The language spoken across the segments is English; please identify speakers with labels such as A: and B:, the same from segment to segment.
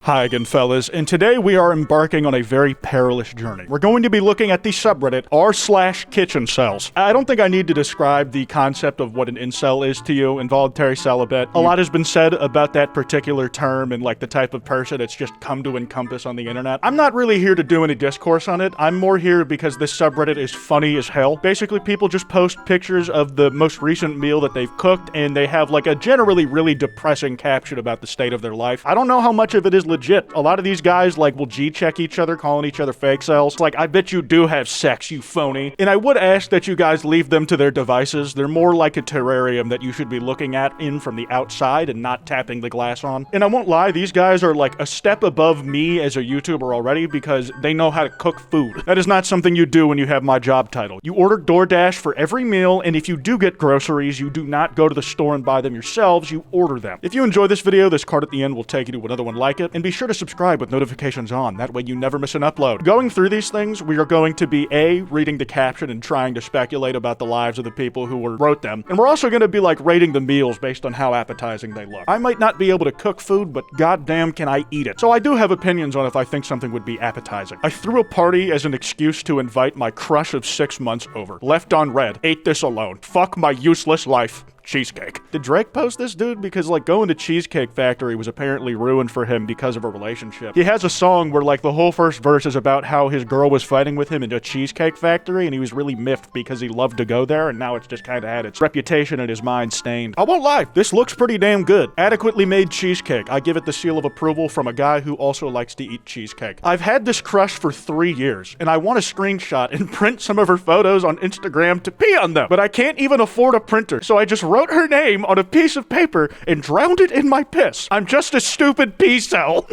A: Hi again, fellas, and today we are embarking on a very perilous journey. We're going to be looking at the subreddit r/Kitchencels. I don't think I need to describe the concept of what an incel is to you, involuntary celibate. A lot has been said about that particular term and like the type of person it's just come to encompass on the internet. I'm not really here to do any discourse on it. I'm more here because this subreddit is funny as hell. Basically, people just post pictures of the most recent meal that they've cooked, and they have like a generally really depressing caption about the state of their life. I don't know how much of it is legit. A lot of these guys like will G-check each other, calling each other fake cells. It's like, I bet you do have sex, you phony. And I would ask that you guys leave them to their devices. They're more like a terrarium that you should be looking at in from the outside and not tapping the glass on. And I won't lie, these guys are like a step above me as a YouTuber already because they know how to cook food. That is not something you do when you have my job title. You order DoorDash for every meal, and if you do get groceries, you do not go to the store and buy them yourselves, you order them. If you enjoy this video, this card at the end will take you to another one like it, and be sure to subscribe with notifications on. That way you never miss an upload. Going through these things, we are going to be A, reading the caption and trying to speculate about the lives of the people who wrote them. And we're also going to be like rating the meals based on how appetizing they look. I might not be able to cook food, but goddamn can I eat it. So I do have opinions on if I think something would be appetizing. I threw a party as an excuse to invite my crush of 6 months over. Left on red. Ate this alone. Fuck my useless life. Cheesecake. Did Drake post this dude? Because like going to Cheesecake Factory was apparently ruined for him because of a relationship. He has a song where like the whole first verse is about how his girl was fighting with him in a Cheesecake Factory and he was really miffed because he loved to go there, and now it's just kind of had its reputation and his mind stained. I won't lie, this looks pretty damn good. Adequately made cheesecake. I give it the seal of approval from a guy who also likes to eat cheesecake. I've had this crush for 3 years and I want a screenshot and print some of her photos on Instagram to pee on them, but I can't even afford a printer, so I just wrote her name on a piece of paper and drowned it in my piss. I'm just a stupid pee cell.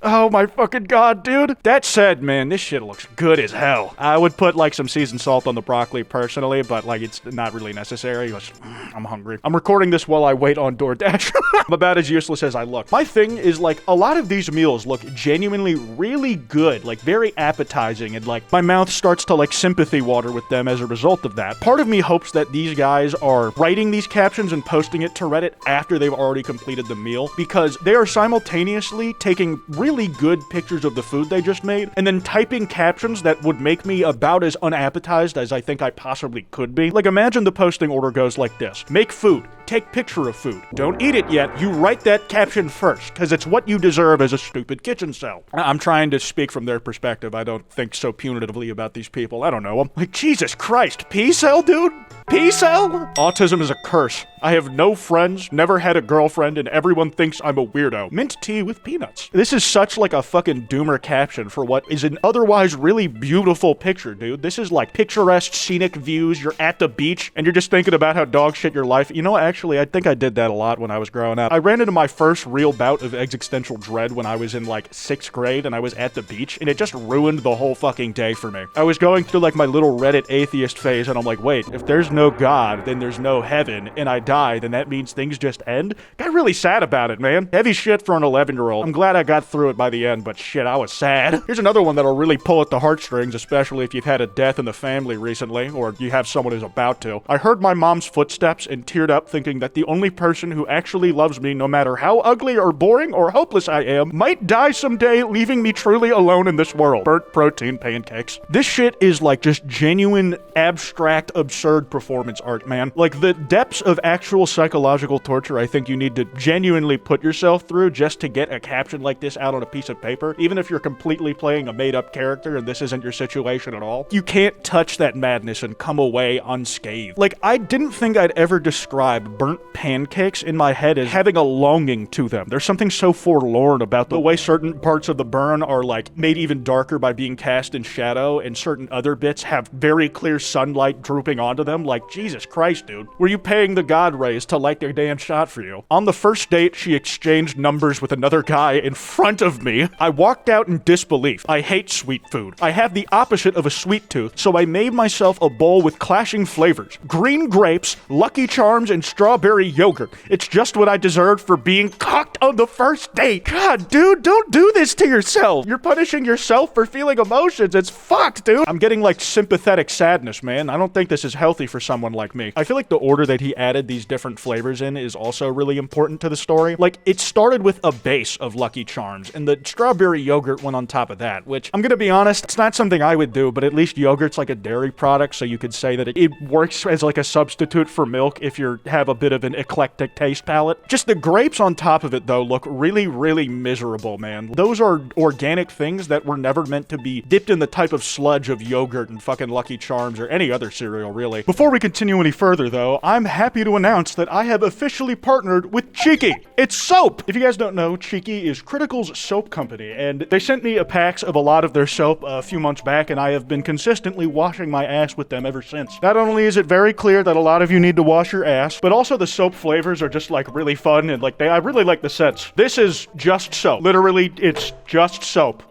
A: Oh my fucking god, dude. That said, man, this shit looks good as hell. I would put like some seasoned salt on the broccoli personally, but like it's not really necessary. I'm hungry. I'm recording this while I wait on DoorDash. I'm about as useless as I look. My thing is like a lot of these meals look genuinely really good, like very appetizing, and like my mouth starts to like sympathy water with them as a result of that. Part of me hopes that these guys are writing these captions and posting it to Reddit after they've already completed the meal, because they are simultaneously taking really good pictures of the food they just made and then typing captions that would make me about as unappetized as I think I possibly could be. Like imagine the posting order goes like this: make food, take picture of food, don't eat it yet, you write that caption first because it's what you deserve as a stupid kitchen cell. I'm trying to speak from their perspective. I don't think so punitively about these people. I don't know. I'm like, Jesus Christ, P-cell, dude? P-cell? Autism is a curse. I have no friends, never had a girlfriend, and everyone thinks I'm a weirdo. Mint tea with peanuts. This is such like a fucking doomer caption for what is an otherwise really beautiful picture, dude. This is like picturesque scenic views, you're at the beach, and you're just thinking about how dog shit your life. You know, actually, I think I did that a lot when I was growing up. I ran into my first real bout of existential dread when I was in like 6th grade and I was at the beach, and it just ruined the whole fucking day for me. I was going through like my little Reddit atheist phase, and I'm like, wait, if there's no God, then there's no heaven, and I die, then that means things just end? Got really sad about it, man. Heavy shit for an 11-year-old. I'm glad I got through it by the end, but shit, I was sad. Here's another one that'll really pull at the heartstrings, especially if you've had a death in the family recently, or you have someone who's about to. I heard my mom's footsteps and teared up thinking that the only person who actually loves me, no matter how ugly or boring or hopeless I am, might die someday, leaving me truly alone in this world. Burnt protein pancakes. This shit is like just genuine, abstract, absurd performance art, man. Like the depths of actual psychological torture I think you need to genuinely put yourself through just to get a caption like this out on a piece of paper, even if you're completely playing a made-up character and this isn't your situation at all. You can't touch that madness and come away unscathed. Like, I didn't think I'd ever describe burnt pancakes in my head as having a longing to them. There's something so forlorn about the way certain parts of the burn are like made even darker by being cast in shadow, and certain other bits have very clear sunlight drooping onto them. Like, Jesus Christ, dude. Were you paying the god rays to light their damn shot for you? On the first date, she exchanged numbers with another guy in front of me. I walked out in disbelief. I hate sweet food. I have the opposite of a sweet tooth, so I made myself a bowl with clashing flavors: green grapes, Lucky Charms, and strawberries. strawberry yogurt. It's just what I deserved for being cocked on the first date. God, dude, don't do this to yourself. You're punishing yourself for feeling emotions. It's fucked, dude. I'm getting like sympathetic sadness, man. I don't think this is healthy for someone like me. I feel like the order that he added these different flavors in is also really important to the story. Like, it started with a base of Lucky Charms, and the strawberry yogurt went on top of that, which, I'm gonna be honest, it's not something I would do, but at least yogurt's like a dairy product, so you could say that it works as like a substitute for milk if you have a bit of an eclectic taste palette. Just the grapes on top of it, though, look really, really miserable, man. Those are organic things that were never meant to be dipped in the type of sludge of yogurt and fucking Lucky Charms or any other cereal, really. Before we continue any further, though, I'm happy to announce that I have officially partnered with Cheesecake. It's soap! If you guys don't know, Cheesecake is Critical's soap company, and they sent me a packs of a lot of their soap a few months back, and I have been consistently washing my ass with them ever since. Not only is it very clear that a lot of you need to wash your ass, but also the soap flavors are just like really fun, and like I really like the scents. This is just soap. Literally, it's just soap.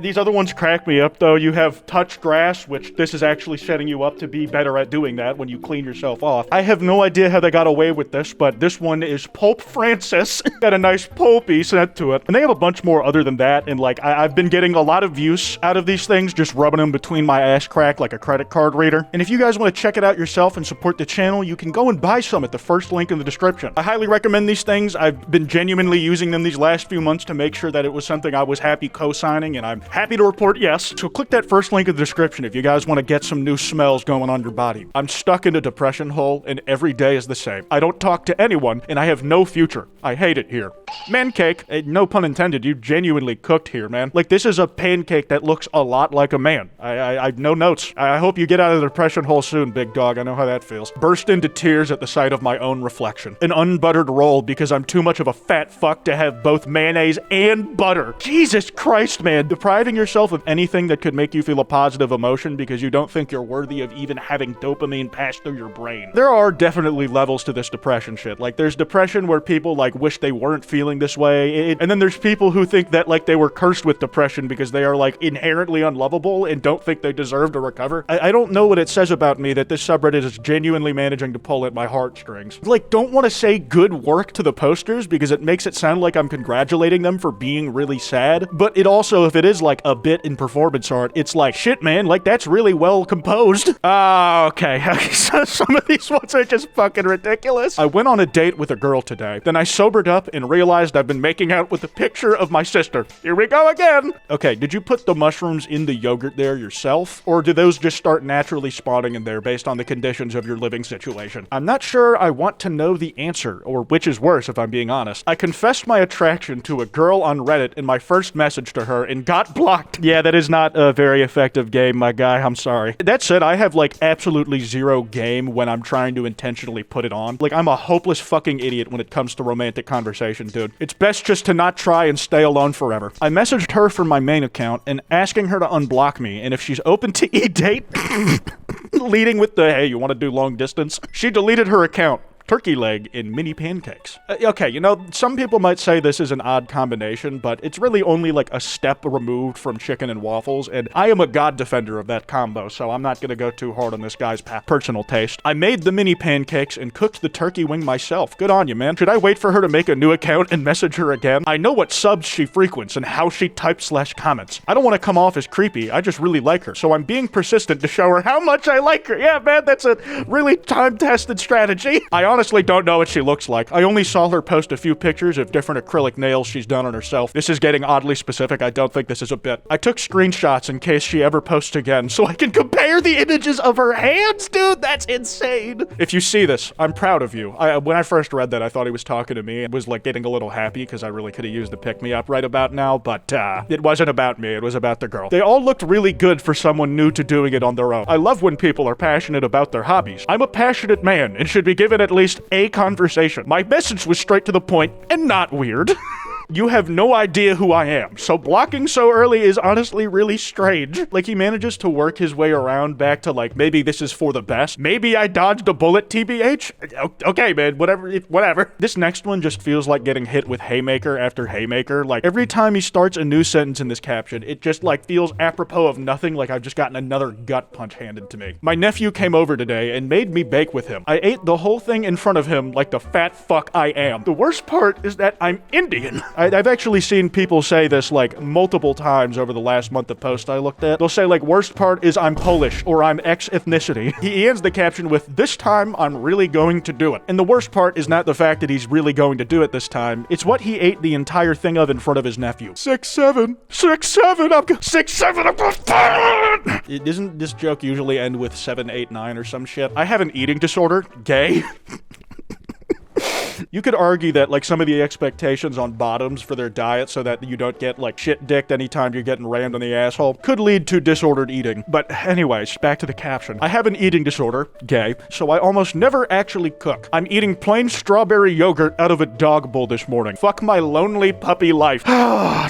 A: These other ones crack me up, though. You have touch grass, which this is actually setting you up to be better at doing that when you clean yourself off. I have no idea how they got away with this, but this one is Pope Francis. Got a nice pulpy scent to it. And they have a bunch more other than that, and like, I've been getting a lot of use out of these things, just rubbing them between my ass crack like a credit card reader. And if you guys want to check it out yourself and support the channel, you can go and buy some at the first link in the description. I highly recommend these things. I've been genuinely using them these last few months to make sure that it was something I was happy co-signing, and I'm happy to report yes. So click that first link in the description if you guys want to get some new smells going on your body. I'm stuck in a depression hole, and every day is the same. I don't talk to anyone, and I have no future. I hate it here. Man cake, no pun intended, you genuinely cooked here, man. Like, this is a pancake that looks a lot like a man. I no notes. I hope you get out of the depression hole soon, big dog. I know how that feels. Burst into tears at the sight of my own reflection. An unbuttered roll because I'm too much of a fat fuck to have both mayonnaise and butter. Jesus Christ, man. Depriving yourself of anything that could make you feel a positive emotion because you don't think you're worthy of even having dopamine pass through your brain. There are definitely levels to this depression shit. Like, there's depression where people, like, wish they weren't feeling this way, and then there's people who think that, like, they were cursed with depression because they are, like, inherently unlovable and don't think they deserve to recover. I don't know what it says about me that this subreddit is genuinely managing to pull at my heartstrings. Like, don't want to say good work to the posters because it makes it sound like I'm congratulating them for being really sad, but it also, if it is, like, a bit in performance art, it's like, shit, man, like, that's really well composed. Okay. So some of these ones are just fucking ridiculous. I went on a date with a girl today, then I sobered up and realized I've been making out with a picture of my sister. Here we go again. Okay, did you put the mushrooms in the yogurt there yourself, or do those just start naturally spawning in there based on the conditions of your living situation? I'm not sure I want to know the answer, or which is worse if I'm being honest. I confessed my attraction to a girl on Reddit in my first message to her and got blocked. Yeah, that is not a very effective game, my guy. I'm sorry. That said, I have like absolutely zero game when I'm trying to intentionally put it on. Like, I'm a hopeless fucking idiot when it comes to romantic conversation, dude. It's best just to not try and stay alone forever. I messaged her from my main account and asking her to unblock me, and if she's open to e-date, leading with the, hey, you want to do long distance? She deleted her account. Turkey leg in mini pancakes. Okay, you know, some people might say this is an odd combination, but it's really only like a step removed from chicken and waffles, and I am a god defender of that combo, so I'm not gonna go too hard on this guy's personal taste. I made the mini pancakes and cooked the turkey wing myself. Good on you, man. Should I wait for her to make a new account and message her again? I know what subs she frequents and how she types/comments. I don't want to come off as creepy, I just really like her, so I'm being persistent to show her how much I like her. Yeah, man, that's a really time-tested strategy. I honestly don't know what she looks like. I only saw her post a few pictures of different acrylic nails she's done on herself. This is getting oddly specific. I don't think this is a bit. I took screenshots in case she ever posts again so I can compare the images of her hands, dude. That's insane. If you see this, I'm proud of you. When I first read that, I thought he was talking to me and was like getting a little happy because I really could have used the pick-me-up right about now, but it wasn't about me. It was about the girl. They all looked really good for someone new to doing it on their own. I love when people are passionate about their hobbies. I'm a passionate man and should be given at least a conversation. My message was straight to the point and not weird. You have no idea who I am, so blocking so early is honestly really strange. Like, he manages to work his way around back to, like, maybe this is for the best. Maybe I dodged a bullet, TBH? Okay, man, whatever. This next one just feels like getting hit with haymaker after haymaker. Like, every time he starts a new sentence in this caption, it just, like, feels apropos of nothing, like I've just gotten another gut punch handed to me. My nephew came over today and made me bake with him. I ate the whole thing in front of him like the fat fuck I am. The worst part is that I'm Indian. I've actually seen people say this like multiple times over the last month of posts I looked at. They'll say like, worst part is I'm Polish or I'm X ethnicity. He ends the caption with, this time I'm really going to do it. And the worst part is not the fact that he's really going to do it this time. It's what he ate the entire thing of in front of his nephew. 6'7", 6'7", I'm gonna Isn't this joke usually end with 7, 8, 9 or some shit? I have an eating disorder. Gay. You could argue that, like, some of the expectations on bottoms for their diet so that you don't get, like, shit-dicked anytime you're getting rammed on the asshole could lead to disordered eating. But anyways, back to the caption. I have an eating disorder, gay, so I almost never actually cook. I'm eating plain strawberry yogurt out of a dog bowl this morning. Fuck my lonely puppy life.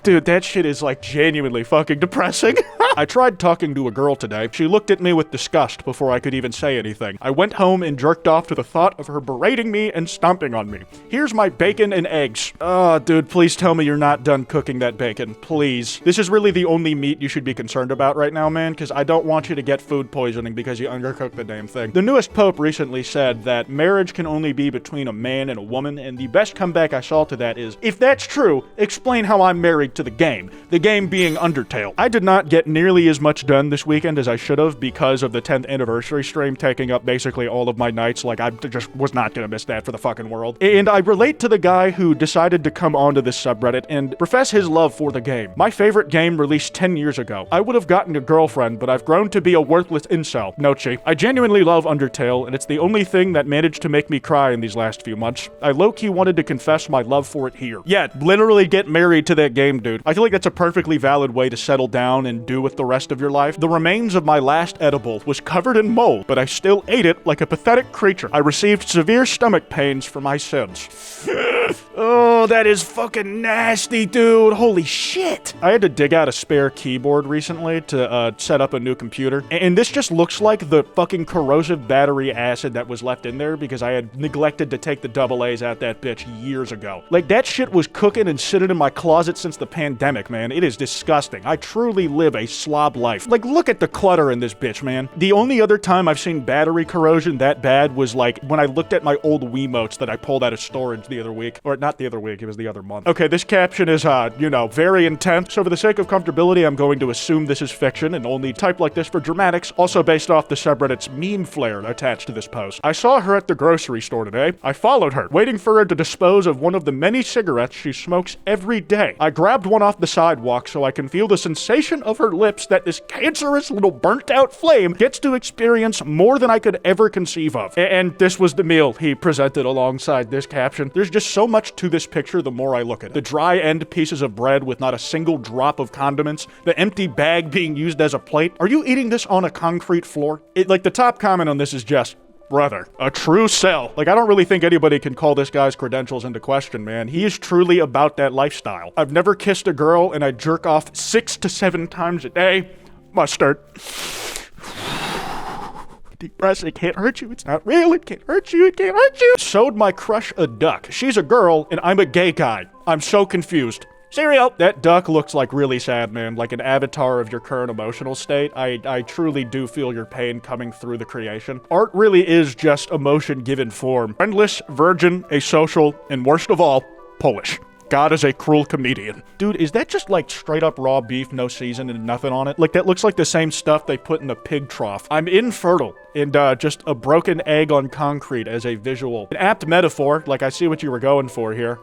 A: Dude, that shit is, like, genuinely fucking depressing. I tried talking to a girl today. She looked at me with disgust before I could even say anything. I went home and jerked off to the thought of her berating me and stomping on me. Here's my bacon and eggs. Oh, dude, please tell me you're not done cooking that bacon. Please. This is really the only meat you should be concerned about right now, man, because I don't want you to get food poisoning because you undercooked the damn thing. The newest pope recently said that marriage can only be between a man and a woman, and the best comeback I saw to that is, if that's true, explain how I'm married to the game being Undertale. I did not get nearly as much done this weekend as I should have because of the 10th anniversary stream taking up basically all of my nights. Like, I just was not gonna miss that for the fucking world. And I relate to the guy who decided to come onto this subreddit and profess his love for the game. My favorite game released 10 years ago. I would have gotten a girlfriend, but I've grown to be a worthless incel. Nochi. I genuinely love Undertale, and it's the only thing that managed to make me cry in these last few months. I low-key wanted to confess my love for it here. Yeah, literally get married to that game, dude. I feel like that's a perfectly valid way to settle down and do with the rest of your life. The remains of my last edible was covered in mold, but I still ate it like a pathetic creature. I received severe stomach pains for my sins. Oh, that is fucking nasty, dude. Holy shit. I had to dig out a spare keyboard recently to set up a new computer. And this just looks like the fucking corrosive battery acid that was left in there because I had neglected to take the double A's out that bitch years ago. Like, that shit was cooking and sitting in my closet since the pandemic, man. It is disgusting. I truly live a slob life. Like, look at the clutter in this bitch, man. The only other time I've seen battery corrosion that bad was, like, when I looked at my old Wiimotes that I pulled out of storage the other week. Or not the other week, it was the other month. Okay, this caption is, very intense. So for the sake of comfortability, I'm going to assume this is fiction and only type like this for dramatics, also based off the subreddit's meme flare attached to this post. I saw her at the grocery store today. I followed her, waiting for her to dispose of one of the many cigarettes she smokes every day. I grabbed one off the sidewalk so I can feel the sensation of her lips that this cancerous little burnt-out flame gets to experience more than I could ever conceive of. And this was the meal he presented alongside this caption. There's just so much to this picture the more I look at it. The dry end pieces of bread with not a single drop of condiments, the empty bag being used as a plate. Are you eating this on a concrete floor? The top comment on this is just, brother, a true sell. Like, I don't really think anybody can call this guy's credentials into question, man. He is truly about that lifestyle. I've never kissed a girl and I jerk off 6 to 7 times a day. Mustard. Deep breaths, it can't hurt you, it's not real, it can't hurt you, it can't hurt you. Sewed my crush a duck. She's a girl and I'm a gay guy. I'm so confused. Cereal! That duck looks like really sad, man, like an avatar of your current emotional state. I truly do feel your pain coming through the creation. Art really is just emotion given form. Friendless, virgin, asocial, and worst of all, Polish. God is a cruel comedian. Dude, is that just like straight up raw beef, no season and nothing on it? Like, that looks like the same stuff they put in a pig trough. I'm infertile. And just a broken egg on concrete as a visual. An apt metaphor, like I see what you were going for here,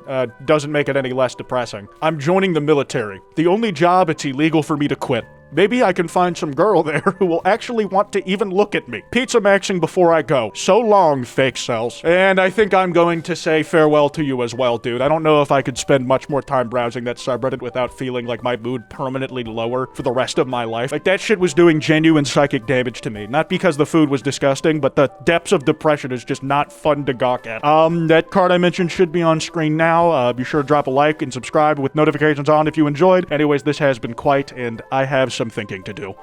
A: doesn't make it any less depressing. I'm joining the military. The only job it's illegal for me to quit. Maybe I can find some girl there who will actually want to even look at me. Pizza maxing before I go. So long, fake cells. And I think I'm going to say farewell to you as well, dude. I don't know if I could spend much more time browsing that subreddit without feeling like my mood permanently lower for the rest of my life. Like, that shit was doing genuine psychic damage to me. Not because the food was disgusting, but the depths of depression is just not fun to gawk at. That card I mentioned should be on screen now. Be sure to drop a like and subscribe with notifications on if you enjoyed. Anyways, this has been Kwite, and I have some thinking to do.